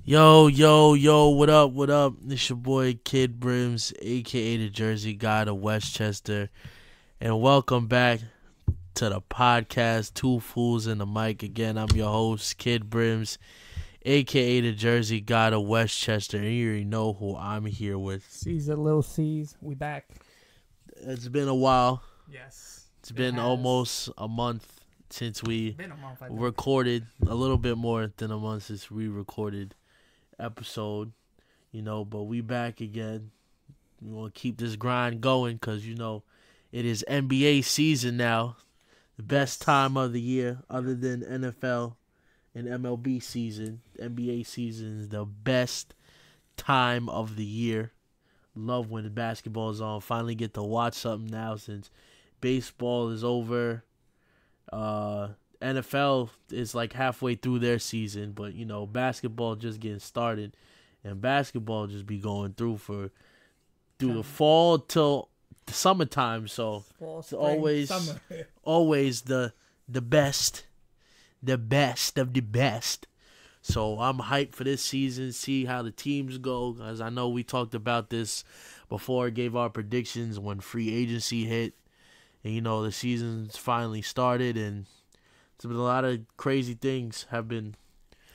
Yo, yo, yo, what up, what up? It's your boy Kid Brims, aka the Jersey Guy of Westchester, and welcome back to the podcast, Two Fools in the Mic. Again, I'm your host, Kid Brims, aka the Jersey Guy of Westchester, and you already know who I'm here with. Caesar, Lil C's, we back. It's been a while. Yes. It's been almost a month since we Been a month, I think. recorded, a little bit more than a month since we recorded episode, but we back again. We want to keep this grind going because, it is NBA season now. The best time of the year other than NFL and MLB season. NBA season is the best time of the year. Love when basketball is on. Finally get to watch something now since baseball is over. NFL is like halfway through their season, but basketball just getting started, and basketball just be going through the fall till the summertime. So Fall, it's spring, summer. always the best of the best. So I'm hyped for this season. See how the teams go, as I know we talked about this before. Gave our predictions when free agency hit, and the season's finally started, and it's been a lot of crazy things have been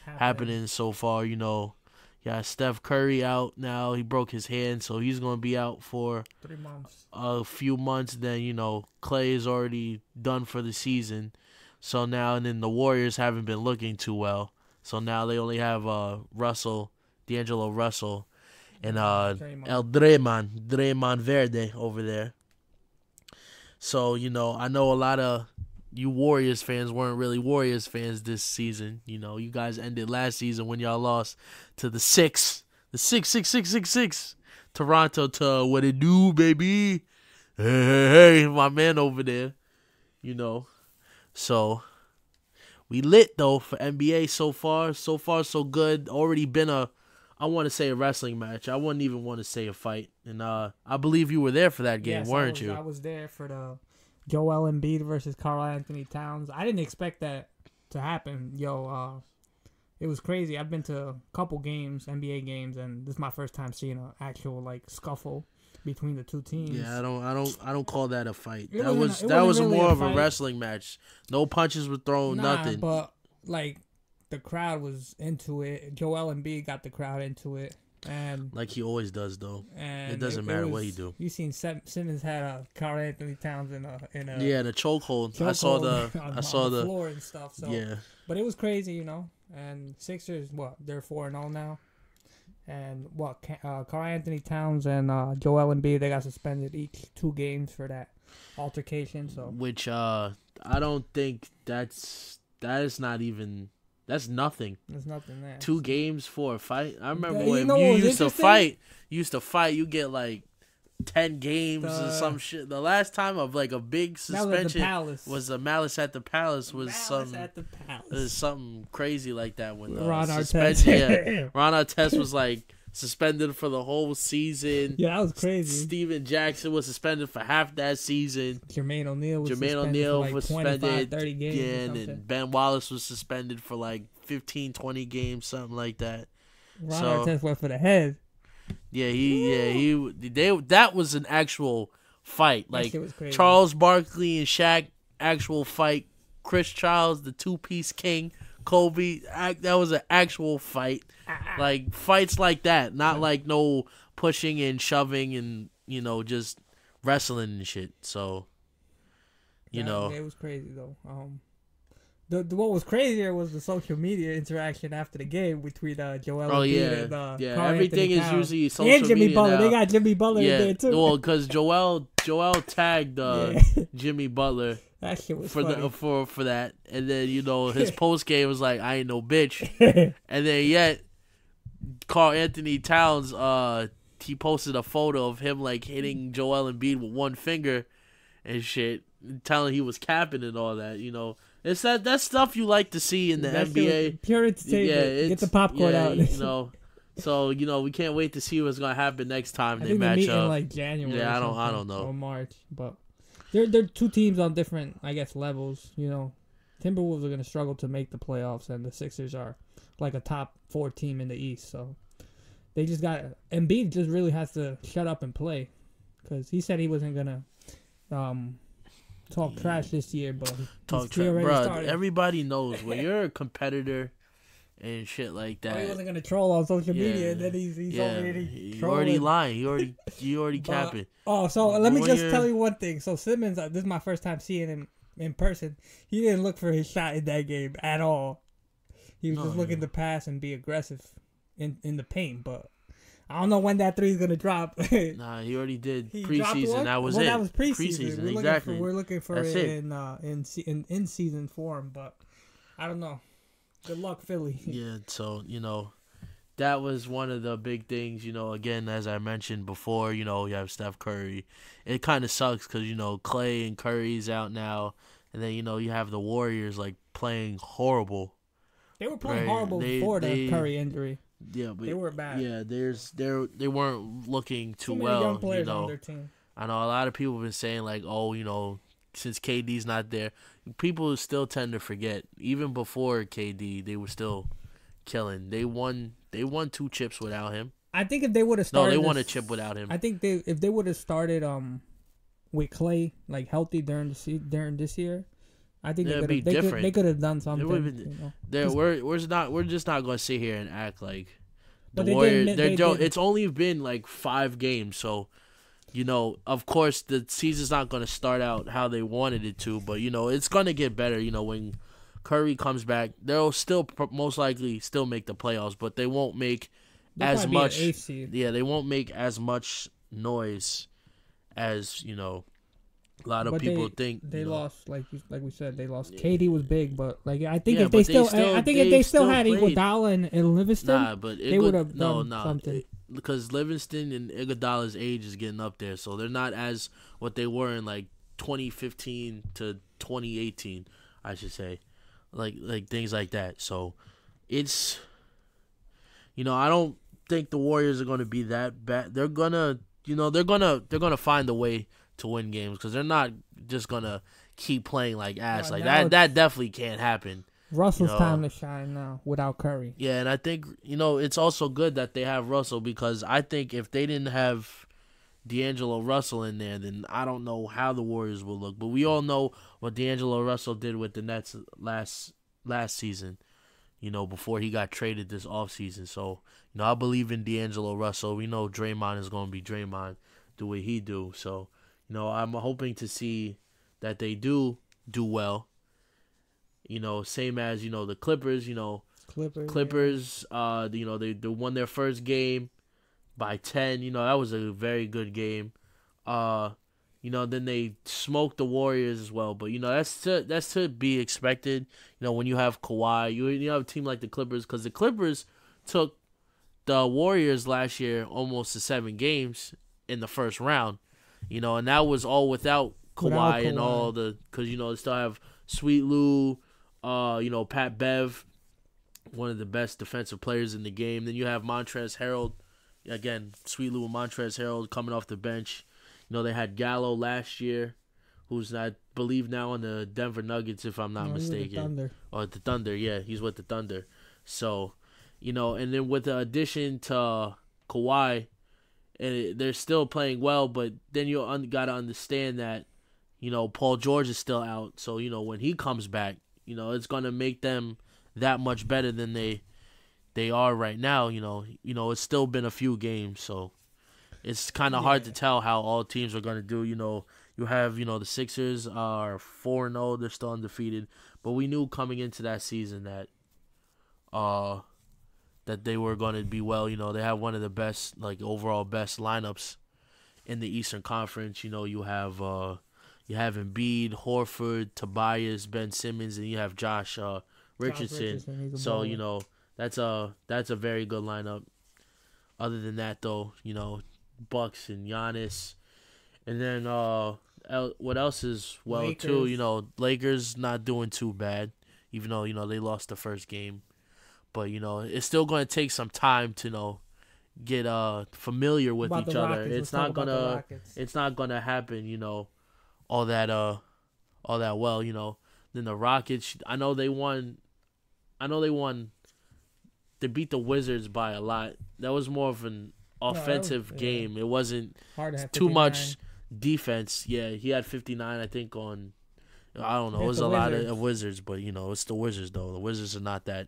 happening so far. Yeah, Steph Curry out now. He broke his hand, so he's going to be out for 3 months. a few months. Then, Clay is already done for the season. So now, and then the Warriors haven't been looking too well. So now they only have D'Angelo Russell, and Draymond Verde over there. So, I know a lot of you Warriors fans weren't really Warriors fans this season. You guys ended last season when y'all lost to the six. Toronto to what it do, baby. Hey, my man over there. So we lit though for NBA so far. So far so good. Already been I want to say a wrestling match. I wouldn't even want to say a fight. And I believe you were there for that game, weren't you? I was there for the Joel Embiid versus Karl Anthony Towns. I didn't expect that to happen. It was crazy. I've been to a couple games, NBA games, and this is my first time seeing an actual scuffle between the two teams. Yeah, I don't call that a fight. It That was really more a of a fight. wrestling match. No punches were thrown, nothing. But the crowd was into it. Joel Embiid got the crowd into it. And Like he always does, though. and It doesn't matter what he do. You seen Simmons had a Karl Anthony Towns in a The chokehold. I saw on the floor and stuff. So yeah. but it was crazy, And Sixers, they're 4-0 now, and Karl Anthony Towns and Joel Embiid, they got suspended each 2 games for that altercation. So Which I don't think that's nothing. there's nothing there. 2 games for a fight. I remember You when know you what was used to interesting? fight, you get like 10 games or some shit. The last time of like a big suspension was a Malice at the Palace. Something crazy like that when Ron Artest. Ron Artest was like suspended for the whole season. Yeah, that was crazy. Steven Jackson was suspended for half that season. Jermaine O'Neal was suspended for 25, 30 games again, and Ben Wallace was suspended for like 15, 20 games, something like that. Ron Artest went for the head. Yeah, that was an actual fight. That Like shit was crazy. Charles Barkley and Shaq, actual fight. Chris Childs, the 2-piece king. Kobe, that was an actual fight. Like fights like that, not like no pushing and shoving and just wrestling and shit. So It was crazy though. What was crazier was the social media interaction after the game between Joel Embiid and Karl everything Anthony is Towns. usually social and Jimmy media Butler. now. They got Jimmy Butler in there too. Well, because Joel tagged Jimmy Butler that shit was for funny. for that, and then his post game was like, "I ain't no bitch," and then yet Karl Anthony Towns he posted a photo of him like hitting Joel Embiid with one finger and shit, telling he was capping and all that. It's that stuff you like to see in the NBA. Pure entertainment. Get the popcorn out. So we can't wait to see what's gonna happen next time I they think match meet up. in like January. Yeah, or I don't know. Or March, but they're 2 teams on different, I guess, levels. Timberwolves are gonna struggle to make the playoffs, and the Sixers are like a top 4 team in the East. So they just got Embiid just really has to shut up and play, because he said he wasn't gonna talk trash this year, but talk trash, bro. Everybody knows when you're a competitor and shit like that. He wasn't gonna troll on social media, and then he's already lying. He already capping. Oh, so let me just tell you one thing. So Simmons, this is my first time seeing him in person. He didn't look for his shot in that game at all. He was just looking to pass and be aggressive in the paint, but I don't know when that 3 is gonna drop. Nah, he already did preseason. That was it. That was preseason. Exactly. We're looking for it in season form, but I don't know. Good luck, Philly. Yeah, so that was one of the big things. Again, as I mentioned before, you have Steph Curry. It kind of sucks because Clay and Curry's out now, and then you have the Warriors like playing horrible. They were playing horrible before the Curry injury. Yeah, but they were bad. Yeah, they weren't looking too many well. Young players on their team. I know a lot of people have been saying like, oh, since KD's not there, people still tend to forget. Even before KD, they were still killing. They won 2 chips without him. I think if they would have started, they won a chip without him. I think if they would have started with Clay like healthy during this year, I think they could have done something. We're just not gonna sit here and act like the Warriors. It's only been like 5 games, so of course the season's not gonna start out how they wanted it to, but it's gonna get better. When Curry comes back, they'll still most likely still make the playoffs, but they won't make as much. Yeah, they won't make as much noise as a lot of people think. They lost, like we said, they lost. KD was big, but if they still had Iguodala and Livingston, they would have done something. Because Livingston and Iguodala's age is getting up there, so they're not as what they were in like 2015 to 2018, I should say, like things like that. So it's, I don't think the Warriors are going to be that bad. They're gonna find a way to win games because they're not just gonna keep playing like ass. Like that definitely can't happen. Russell's time to shine now without Curry. Yeah, and I think it's also good that they have Russell, because I think if they didn't have D'Angelo Russell in there, then I don't know how the Warriors will look. But we all know what D'Angelo Russell did with the Nets last season, before he got traded this offseason. So, I believe in D'Angelo Russell. We know Draymond is going to be Draymond, do what he do. So, I'm hoping to see that they do well. Same as, the Clippers, Clippers, yeah. They won their first game by 10. That was a very good game. Then they smoked the Warriors as well. But, that's to be expected, when you have Kawhi. You have a team like the Clippers, because the Clippers took the Warriors last year almost to 7 games in the first round. And that was all without Kawhi and all because, they still have Sweet Lou, Pat Bev, one of the best defensive players in the game. Then you have Montrezl Harrell, again, Sweet Lou and Montrezl Harrell coming off the bench. They had Gallo last year, who's, I believe, now on the Denver Nuggets, if I'm not mistaken. The Thunder. Or the Thunder, yeah, he's with the Thunder. So, and then with the addition to Kawhi, and they're still playing well, but then you got to understand that, Paul George is still out. So, when he comes back, it's going to make them that much better than they are right now. It's still been a few games, so it's kind of hard to tell how all teams are going to do. You have, the Sixers are 4-0. They're still undefeated. But we knew coming into that season that they were going to be well. They have one of the best, overall best lineups in the Eastern Conference. You have Embiid, Horford, Tobias, Ben Simmons, and you have Josh Richardson. So, that's a very good lineup. Other than that, though, Bucks and Giannis. And then what else is well, Lakers. Too? Lakers not doing too bad, even though, they lost the first game. But, it's still going to take some time to, get familiar with each other. It's not gonna happen, all that well. Then the Rockets, I know they won beat the Wizards by a lot. That was more of an offensive game. It wasn't hard to have too 59. much defense. Yeah, he had 59, I think, on. I don't know. It It's was the a lot Wizards. of Wizards, but it's the Wizards though. The Wizards are not that.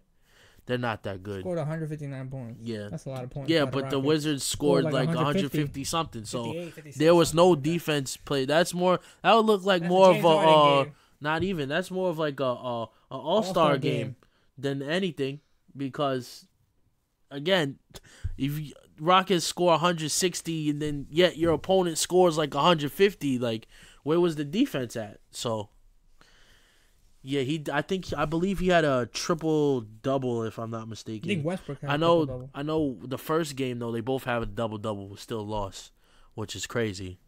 They're not that good. Scored 159 points. Yeah. That's a lot of points. Yeah, by but the Rockets. Wizards scored like 150. 150 something. So 58, 56, there was no something like that. defense play. That's more. That would look like That's more a of James a. Harden game. Not even. That's more of like a All-Star All-Star game than anything, because again, if Rockets score 160 and then yet your opponent scores like 150, like where was the defense at? So yeah, I believe he had a triple double if I'm not I mistaken. think Westbrook had I a know triple-double. I know the first game though they both have a double double, still lost, which is crazy.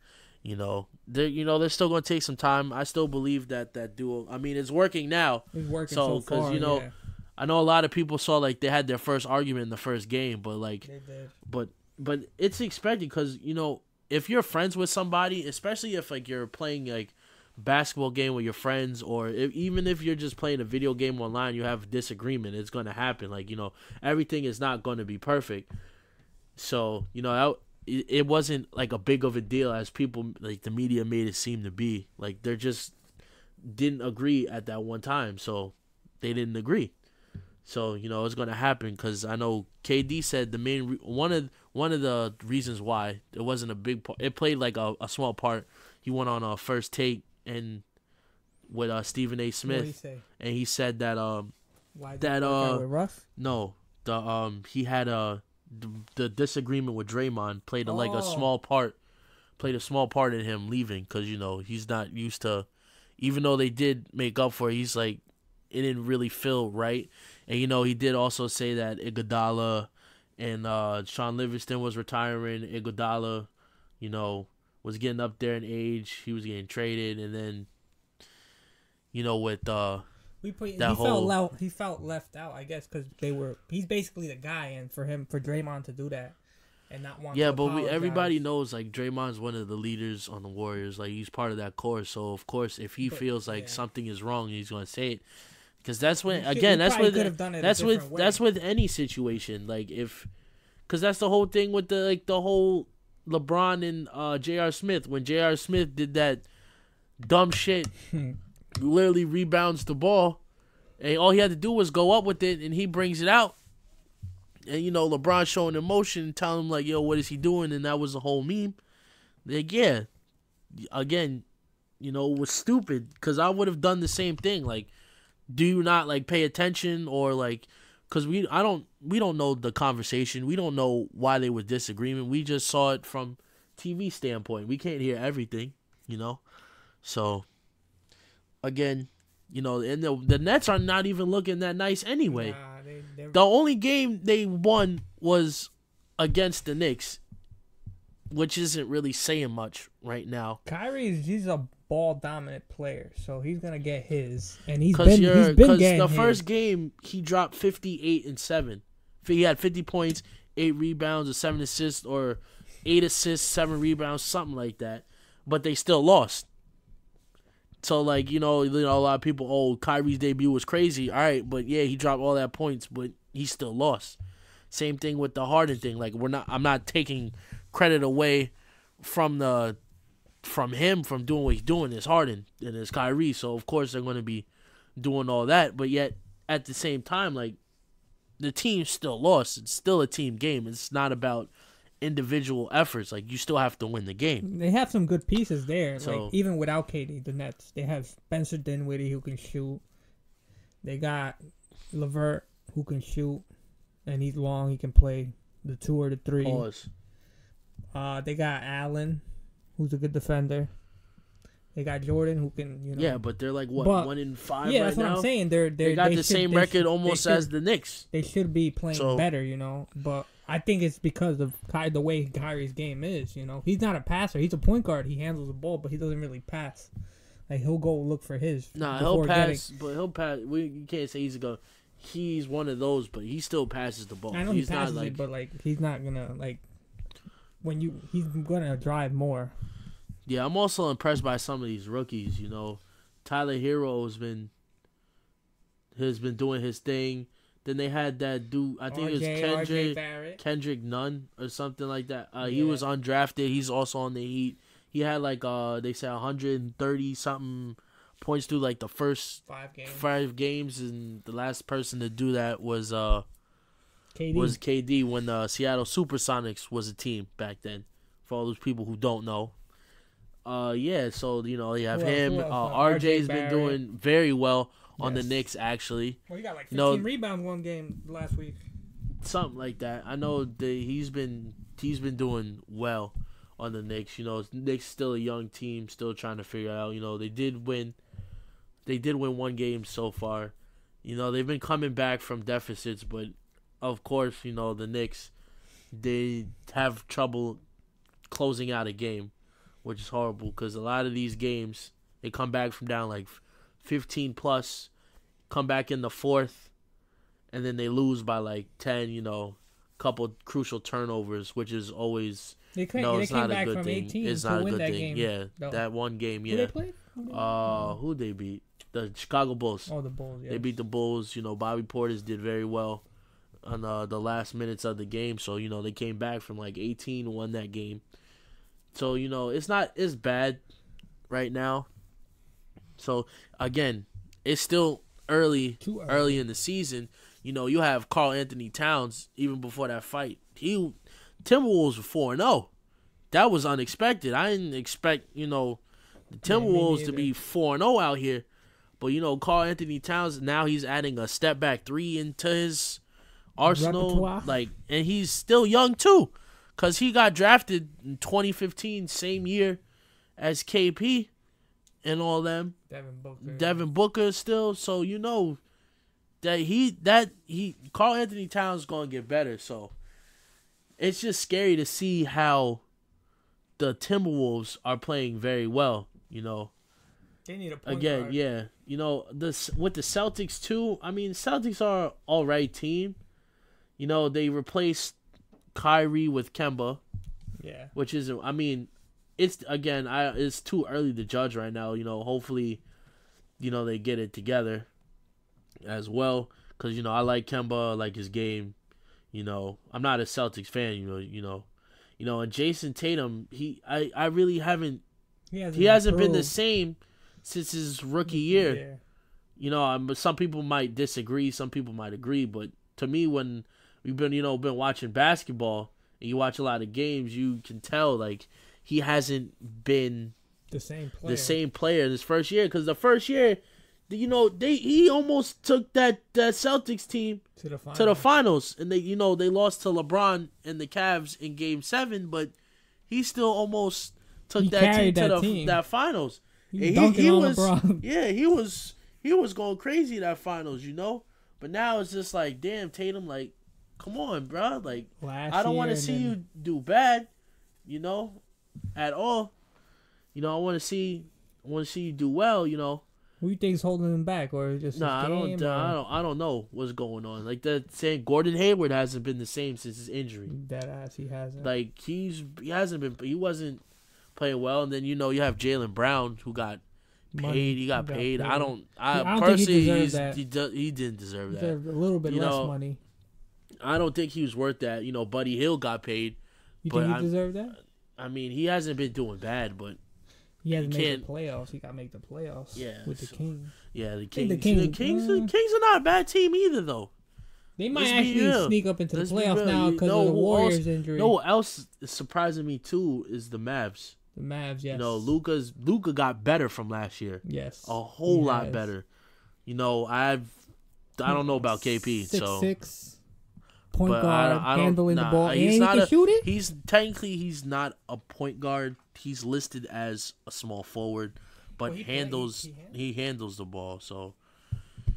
They're still going to take some time. I still believe that duo. I mean, it's working now. It's working So, so far. because I know a lot of people saw like they had their first argument in the first game, but like, They did. but it's expected because if you're friends with somebody, especially if like you're playing like basketball game with your friends, or even if you're just playing a video game online, you have a disagreement. It's going to happen. Like everything is not going to be perfect. So it wasn't like a big of a deal as people like the media made it seem to be. Like they just didn't agree at that one time, so they didn't agree. So it's gonna happen because I know KD said the main one of the reasons why it wasn't a big part. It played like a small part. He went on a First Take and with Stephen A. What did he Smith, say? and he said that Why did that, it work out with Russ? no, he had the disagreement with Draymond played like a Oh. small part, in him leaving because he's not used to, even though they did make up for it, he's like it didn't really feel right, and he did also say that Iguodala and Sean Livingston was retiring. Iguodala, was getting up there in age, he was getting traded, and then with He that whole- felt left out, I guess, because he's basically the guy, and for Draymond to do that and not want Yeah, to but apologize. everybody knows like Draymond's one of the leaders on the Warriors. Like he's part of that core. So of course, if he feels like something is wrong, he's gonna say it. Because that's when He probably could have done it a different way. that's with any situation. Like because that's the whole thing with the whole LeBron and J.R. Smith. When J.R. Smith did that dumb shit, literally rebounds the ball, and all he had to do was go up with it, and he brings it out. And LeBron showing emotion, telling him like, "Yo, what is he doing?" And that was the whole meme. Like, yeah, again, it was stupid because I would have done the same thing. Like, do you not like pay attention or like? Because we don't know the conversation. We don't know why they were disagreeing. We just saw it from TV standpoint. We can't hear everything, So, again, and the Nets are not even looking that nice anyway. Nah, they're The only game they won was against the Knicks, which isn't really saying much right now. he's a ball dominant player, so he's gonna get his, and he's Because been getting the his. first game he dropped 58 and 7. He had 50 points, 8 rebounds, or 7 assists, or 8 assists, 7 rebounds, something like that. But they still lost. So like a lot of people, Kyrie's debut was crazy. All right, but yeah, he dropped all that points, but he still lost. Same thing with the Harden thing. Like I'm not taking credit away from him from doing what he's doing. It's Harden and it's Kyrie, so of course they're going to be doing all that. But yet at the same time, like the team still lost. It's still a team game. It's not about individual efforts. Like you still have to win the game. They have some good pieces there. So- like even without KD, the Nets, they have Spencer Dinwiddie who can shoot. They got LeVert who can shoot, and he's long. He can play the 2 or the 3. Pause. They got Allen, who's a good defender. They got Jordan who can, Yeah, but they're like what, But- 1-5 yeah, right that's what now. I'm saying. They got the same record almost as the Knicks. They should be playing So- better, But I think it's because of the way Kyrie's game is, He's not a passer. He's a point guard. He handles the ball, but he doesn't really pass. Like, he'll go look for his. Nah, before he'll pass, getting- but he'll pass. You can't say he's one of those, but he still passes the ball. I know He's he passes not like it, but, he's not going to, he's going to drive more. Yeah, I'm also impressed by some of these rookies. Tyler Hero has been doing his thing. Then they had that dude. I think it was RJ Barrett. Kendrick Nunn or something like that. He Yeah. was undrafted. He's also on the Heat. He had like they said 130 something points through like the first 5 games, and the last person to do that was KD when the Seattle Supersonics was a team back then. For all those people who don't know. Yeah, so you know you have him. RJ's been doing very well on the Knicks actually. Well, he got like 15 rebounds one game last week. Something like that. I know he's been doing well on the Knicks. You know, Knicks still a young team, still trying to figure out. You know, they did win one game so far. You know, they've been coming back from deficits, but of course, you know, the Knicks, they have trouble closing out a game, which is horrible because a lot of these games, they come back from down like 15 plus, come back in the fourth, and then they lose by like 10, you know, couple crucial turnovers, which is always, it's not a good thing. It's not a good thing. Yeah, that one game, yeah. Who they played? Who they beat? The Chicago Bulls. Oh, the Bulls, yeah. They beat the Bulls. You know, Bobby Portis did very well on the last minutes of the game. So, you know, they came back from like 18 and won that game. So, you know, it's not as bad right now. So, again, it's still early in the season. You know, you have Karl Anthony Towns, even before that fight. Timberwolves were 4-0. That was unexpected. I didn't expect, you know, the Timberwolves to be 4-0 out here. But, you know, Karl Anthony Towns, now he's adding a step-back 3 into his arsenal. Repertoire. And he's still young, too. Because he got drafted in 2015, same year as KP and all them. Devin Booker still. So, you know, that Karl Anthony Towns is going to get better. So, it's just scary to see how the Timberwolves are playing very well, you know. They need a point guard. Yeah. You know, with the Celtics, too, I mean, Celtics are an all right team. You know, they replaced Kyrie with Kemba. Yeah. Which is, I mean, it's too early to judge right now. You know, hopefully, you know, they get it together as well. Because, you know, I like Kemba, I like his game. You know, I'm not a Celtics fan, you know, and Jason Tatum, I really haven't, he hasn't been the same since his rookie year. Yeah. You know, some people might disagree, some people might agree, but to me, when we've been watching basketball and you watch a lot of games, you can tell like he hasn't been the same player in his first year. Because the first year, you know, he almost took that Celtics team to the finals, and they lost to LeBron and the Cavs in Game 7, but he still almost took that team to that finals. He was LeBron. Yeah, he was going crazy that finals, you know. But now it's just like, damn, Tatum, like, come on, bro. Like, I don't want to see you do bad, you know, at all. You know, I want to see you do well, you know. Who you think's holding him back, or just I don't know what's going on. Like that saying, Gordon Hayward hasn't been the same since his injury. That ass, he hasn't. Like he wasn't playing well, and then you know you have Jaylen Brown who got paid. He got paid. I don't personally he didn't deserve that. A little bit less money. I don't think he was worth that. You know, Buddy Hield got paid. You think he deserved that? I mean, he hasn't been doing bad, but he hasn't made the playoffs. He got to make the playoffs. Yeah, with the Kings. Yeah, the Kings. The Kings are not a bad team either, though. They might actually sneak up into the playoffs now because of the Warriors injury. You know what else is surprising me too is the Mavs. The Mavs, yes. You know, Luka got better from last year. Yes, a whole lot better. You know, I don't know about KP. 6'6", point guard, handling the ball, and he can shoot it. He's not a point guard. He's listed as a small forward, but he handles the ball. So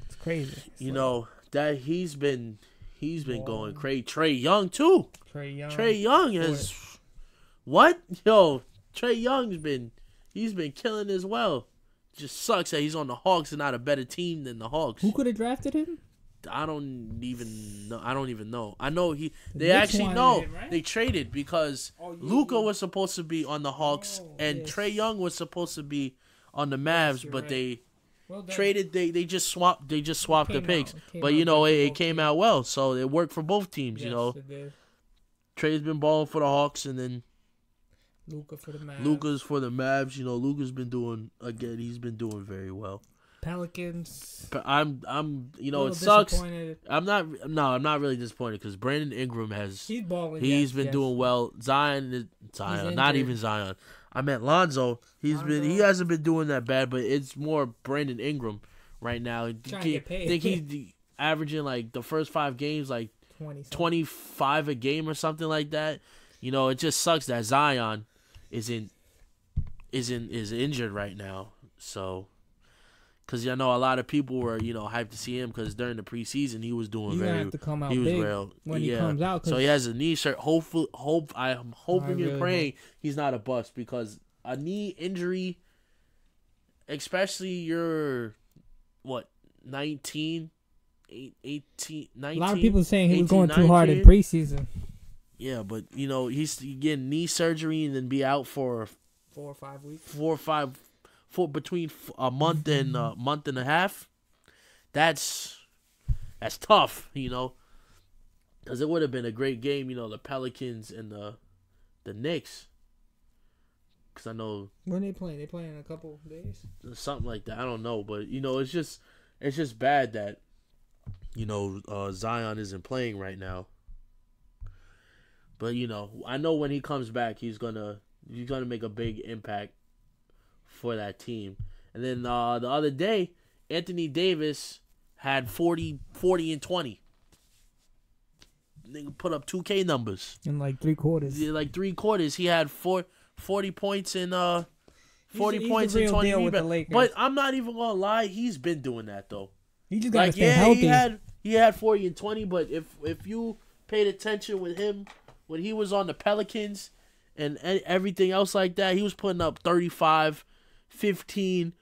it's crazy. You know that he's been going crazy. Trae Young too. Trae Young has what? Yo, Trae Young's been killing as well. Just sucks that he's on the Hawks and not a better team than the Hawks. Who could have drafted him? I don't even know. I know they traded because Luka was supposed to be on the Hawks and Trae Young was supposed to be on the Mavs, but they Well, traded. They just swapped the picks, but it came out. out well, so it worked for both teams. Yes, it did. Trade's been balling for the Hawks, and then Luka for the Mavs. Luka's for the Mavs. Luka's been doing again. He's been doing very well. Pelicans. But I'm it sucks. I'm not really disappointed because Brandon Ingram he's balling. He's been doing well. Zion, not even Zion. I meant Lonzo. He hasn't been doing that bad, but it's more Brandon Ingram right now. I think he's averaging like the first 5 games like 25 a game or something like that. It just sucks that Zion is injured right now. So, because a lot of people were hyped to see him because during the preseason he was doing have to come out big when he comes out. So he has a knee shirt. I'm hoping and praying he's not a bust because a knee injury, especially you're 19, 18, 19. A lot of people saying he was 18, going 19. too hard in preseason. Yeah, but he's getting knee surgery and then be out for 4 or 5 weeks. Between a month and a month and a half. That's tough, because it would have been a great game, the Pelicans and the Knicks. Because I know when they playing, in a couple of days, something like that. I don't know, but it's just bad that Zion isn't playing right now. But I know when he comes back, he's gonna make a big impact for that team. And then the other day, Anthony Davis had 40 and 20. They put up 2K numbers in like 3 quarters. Yeah, like 3 quarters, he had 40 points and 40 points and 20 rebounds. But I'm not even gonna lie, he's been doing that though. He just gotta stay healthy. He had 40 and 20, but if you paid attention with him when he was on the Pelicans and everything else like that, he was putting up 35, 15,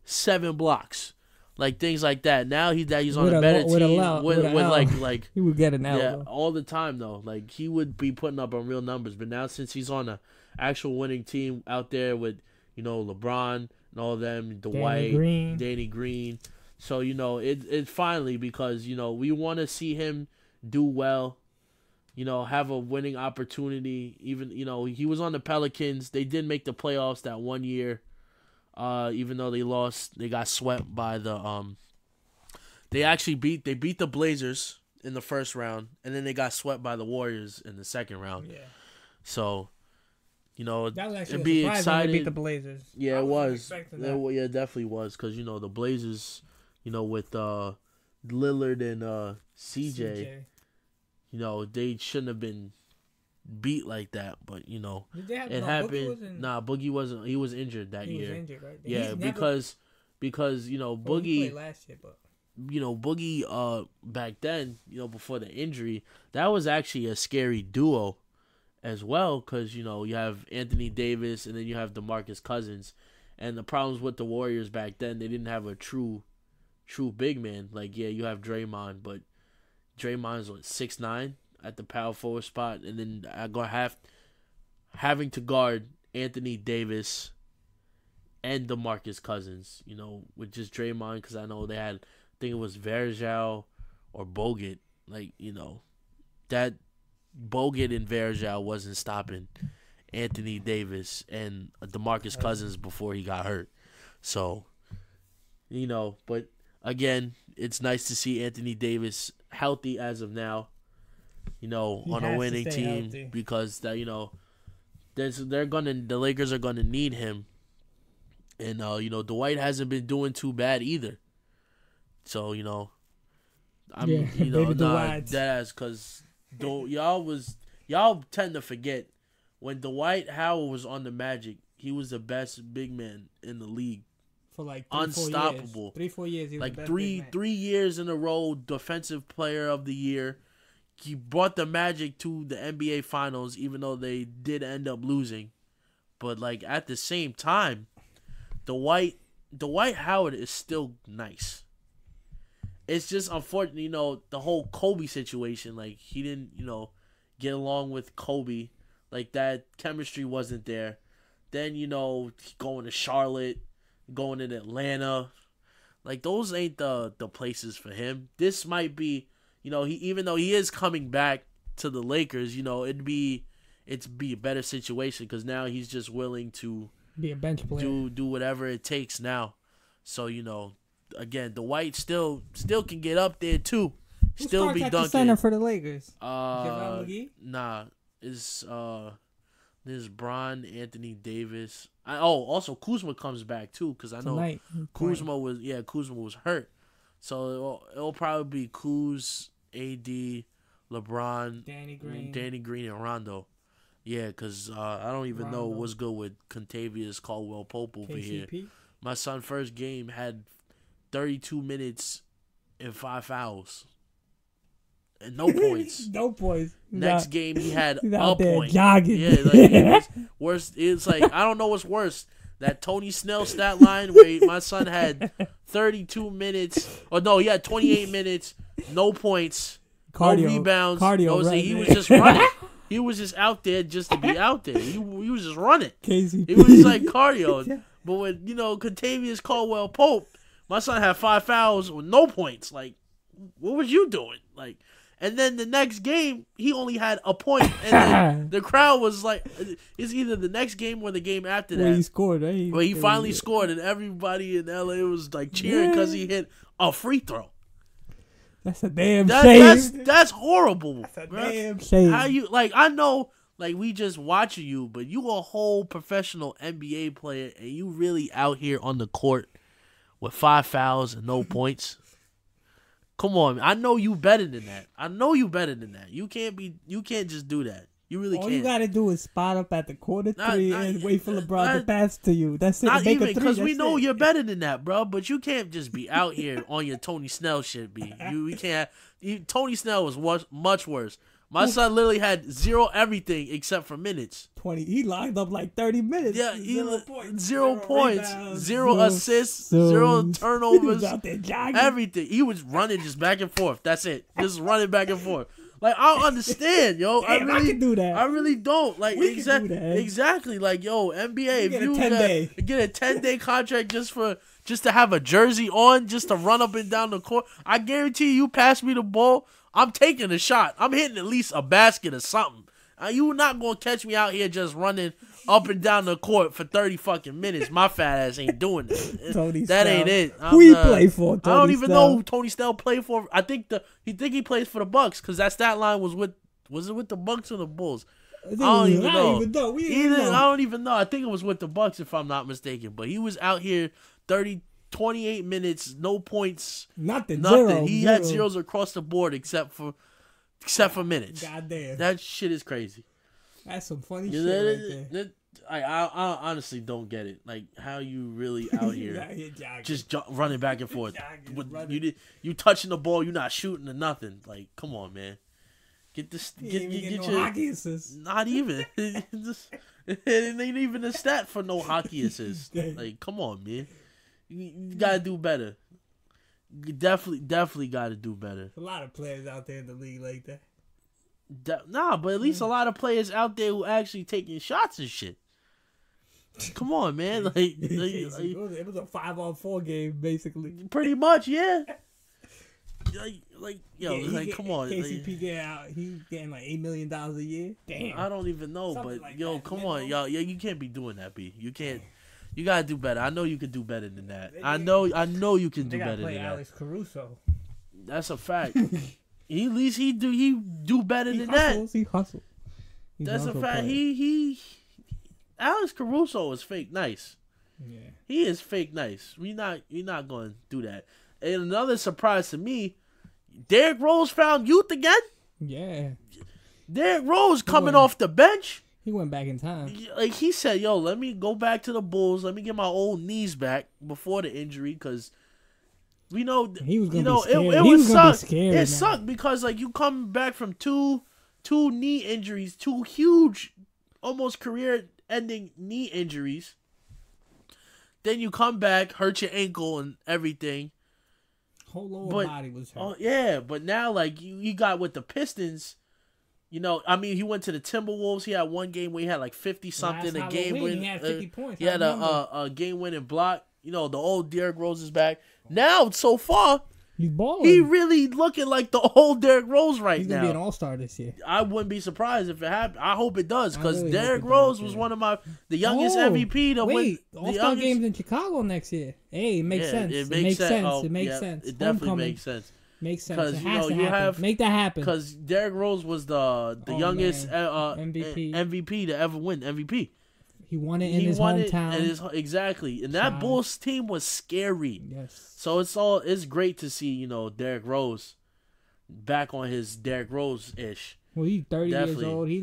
7 blocks, like things like that. Now he's on a better team with like he would get an L. Yeah, all the time though. Like he would be putting up on real numbers, but now since he's on a actual winning team out there with LeBron and all of them, Dwight, Danny Green. So it's finally because we want to see him do well. Have a winning opportunity. Even he was on the Pelicans. They did make the playoffs that one year. Even though they lost, they got swept by the They beat the Blazers in the first round, and then they got swept by the Warriors in the second round. Yeah. So, that was actually it'd be exciting. When they beat the Blazers. Yeah, it was. Yeah, it definitely was because the Blazers, with Lillard and CJ. They shouldn't have been beat like that, but it happened. Boogie wasn't. He was injured that year. He was injured, right? Yeah, because Boogie. He played last year, but Boogie back then, before the injury, that was actually a scary duo as well because you have Anthony Davis and then you have DeMarcus Cousins, and the problems with the Warriors back then, they didn't have a true big man. Like you have Draymond, but Draymond's 6'9" at the power forward spot, and then I go having to guard Anthony Davis and DeMarcus Cousins, with just Draymond because I know they had, I think it was Varejao or Bogut, that Bogut and Varejao wasn't stopping Anthony Davis and DeMarcus Cousins before he got hurt. So, but again, it's nice to see Anthony Davis healthy as of now, on a winning team healthy. Because that the Lakers are gonna need him, and Dwight hasn't been doing too bad either. So that's because y'all tend to forget when Dwight Howard was on the Magic, he was the best big man in the league. For like unstoppable. 3-4 years. He was like the best three years in a row, defensive player of the year. He brought the Magic to the NBA Finals, even though they did end up losing. But at the same time, Dwight Howard is still nice. It's just unfortunate, the whole Kobe situation. He didn't, get along with Kobe. That chemistry wasn't there. Then, going to Charlotte, going in Atlanta, Like those ain't the places for him. This might be, he even though he is coming back to the Lakers, it'd be a better situation because now he's just willing to be a bench player, do whatever it takes now. So again, Dwight still can get up there too. Who still starts be at dunking. the center for the Lakers? JaVale McGee? Nah, there's Bron, Anthony Davis. Also Kuzma comes back too because I know Tonight, Kuzma was hurt, so it'll probably be Kuz, AD, LeBron, Danny Green, and Rondo. Yeah, because I don't even know what's good with Contavious Caldwell Pope over here. My son's first game had 32 minutes and 5 fouls. And no points. No points. Next game he had he's a out there point. jogging. Yeah, like it was worse. It's like I don't know what's worse. That Tony Snell stat line where my son had 32 minutes. Or no, he had 28 minutes, no points, no rebounds. He was just running. He was just out there just to be out there. He was just running. KCP. It was like cardio. Yeah. But when, Contavious Caldwell Pope, my son had 5 fouls with no points. Like, what was you doing? Like, and then the next game, he only had a point. And then the crowd was like, it's either the next game or the game after that. Where he scored, right? Where he finally scored, and everybody in LA was like cheering because he hit a free throw. That's a damn shame. That's horrible. That's a damn shame. How you I know we just watching you, but you a whole professional NBA player and you really out here on the court with 5 fouls and no points. Come on, I know you better than that. You can't just do that. You really can't. All you gotta do is spot up at the quarter three and wait for LeBron to pass to you. That's it. Not even because we know you're better than that, bro. But you can't just be out here on your Tony Snell shit. We can't. Tony Snell was much worse. My son literally had 0 everything except for minutes. 20. He locked up like 30 minutes. Yeah, 0 points, rebounds, 0 assists, 0 turnovers, everything. He was running just back and forth. That's it. Just running back and forth. Like, I don't understand, yo. Damn, I can do that. I really don't. Like, exactly. Like, yo, NBA, if you get a 10-day contract just to have a jersey on, just to run up and down the court, I guarantee you pass me the ball, I'm taking a shot. I'm hitting at least a basket or something. You not going to catch me out here just running up and down the court for 30 fucking minutes. My fat ass ain't doing that. That ain't it. Who he play for, Tony I don't even know who Tony Snell played for. I think he plays for the Bucks because that stat line was it with the Bucks or the Bulls? I don't even know. I don't even know. I think it was with the Bucks if I'm not mistaken. But he was out here 28 minutes, no points, nothing. He had zeros across the board except for minutes. Goddamn, that shit is crazy. That's some funny shit right there. I honestly don't get it. Like how you really out here just running back and forth. You touching the ball, you not shooting or nothing. Like come on, man. Get this. Get your hockey assist. Not even. It ain't even a stat for no hockey assist. Like come on, man. You gotta do better. You definitely gotta do better. A lot of players out there in the league like that. But at least a lot of players out there who actually taking shots and shit. Come on, man. It was a 5-on-4 game, basically. Pretty much, yeah. Come on. KCP get out. He's getting like $8 million a year. Damn. I don't even know, something but like come on, y'all. Yeah, you can't be doing that, B. You can't. You gotta do better. I know you can do better than that. I know you can do better than that. Alex Caruso. That's a fact. At least he do better than that. He hustles. That's a fact. He Alex Caruso is fake nice. Yeah. He is fake nice. You're not gonna do that. And another surprise to me, Derrick Rose found youth again. Yeah. Derrick Rose coming off the bench. He went back in time. Like he said, yo, let me go back to the Bulls. Let me get my old knees back before the injury, because we know he was gonna be scared. It would suck. It sucked because like you come back from two knee injuries, 2 huge, almost career-ending knee injuries. Then you come back, hurt your ankle and everything. Whole lower body was hurt. Oh yeah, but now like you got with the Pistons. He went to the Timberwolves. He had one game where he had like 50 something. A game win. He had 50 points. He had a game winning block. You know, the old Derrick Rose is back. Now, so far, He's balling. he really looking like the old Derrick Rose right He's now. gonna be an all-star this year. I wouldn't be surprised if it happened. I hope it does, because really Derrick hope it Rose does, was yeah. one of the youngest MVP to win. Wait, The all-star youngest, games in Chicago next year. Hey, it makes sense. It makes sense. Oh, it makes yeah, sense. It definitely Homecoming makes sense. makes sense. Because It you has know to you happen. have Make that happen. because Derrick Rose was the Oh, youngest man. MVP to ever win MVP. He won it in He his won hometown. it exactly, and that Child. Bulls team was scary. Yes. So it's great to see Derrick Rose back on his Derrick Rose ish. Well, he's 30 Definitely. years old. He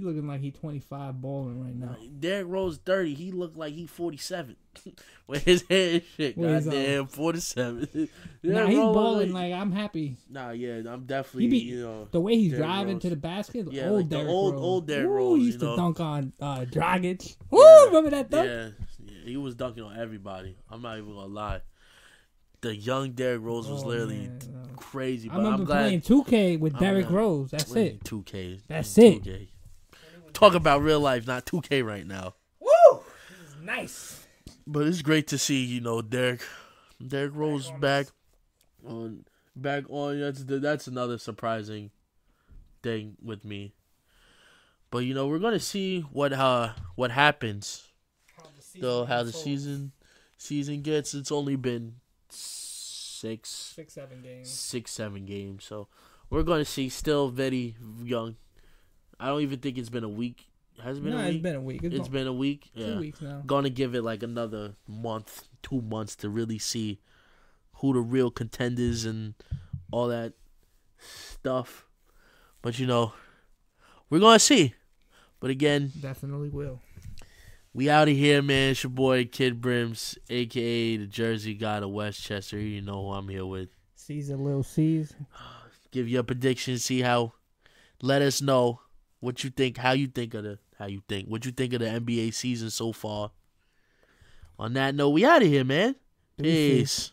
looking like he's 25 balling right now. Derrick Rose 30, he looked like he 47 with his hair and shit. With his, Goddamn, 47. Nah, he's balling. Like, I'm happy. Nah, yeah, I'm definitely He the way he's Derrick driving Rose. to the basket. Yeah, old like the Derrick old- Rose. old Derrick Ooh, Rose, he used you to know. dunk on Dragic. Woo, Yeah. remember that dunk? Yeah, he was dunking on everybody. I'm not even gonna lie. The young Derrick Rose was Oh, literally man, no. crazy. I But remember I'm glad. playing 2K with I'm Derrick glad- Rose. That's it. 2K. That's it. 2K. Talk about real life, not 2K right now. Woo! This is nice. But it's great to see, Derrick Rose back on. That's another surprising thing with me. But we're gonna see what happens. How the season gets. It's only been 6-7 games. 6-7 games. So we're gonna see. Still very young. I don't even think it's been a week. Has it been a week? It's been a week. It's been a week. 2 weeks now. Gonna give it like another month, 2 months to really see who the real contenders and all that stuff. But we're gonna see. But again, Definitely will. we out of here, man. It's your boy Kid Brims, aka the Jersey guy of Westchester. You know who I'm here with. Caesar, Lil C's. Give your predictions. Let us know what you think. What you think of the NBA season so far. On that note, we out of here, man. Peace.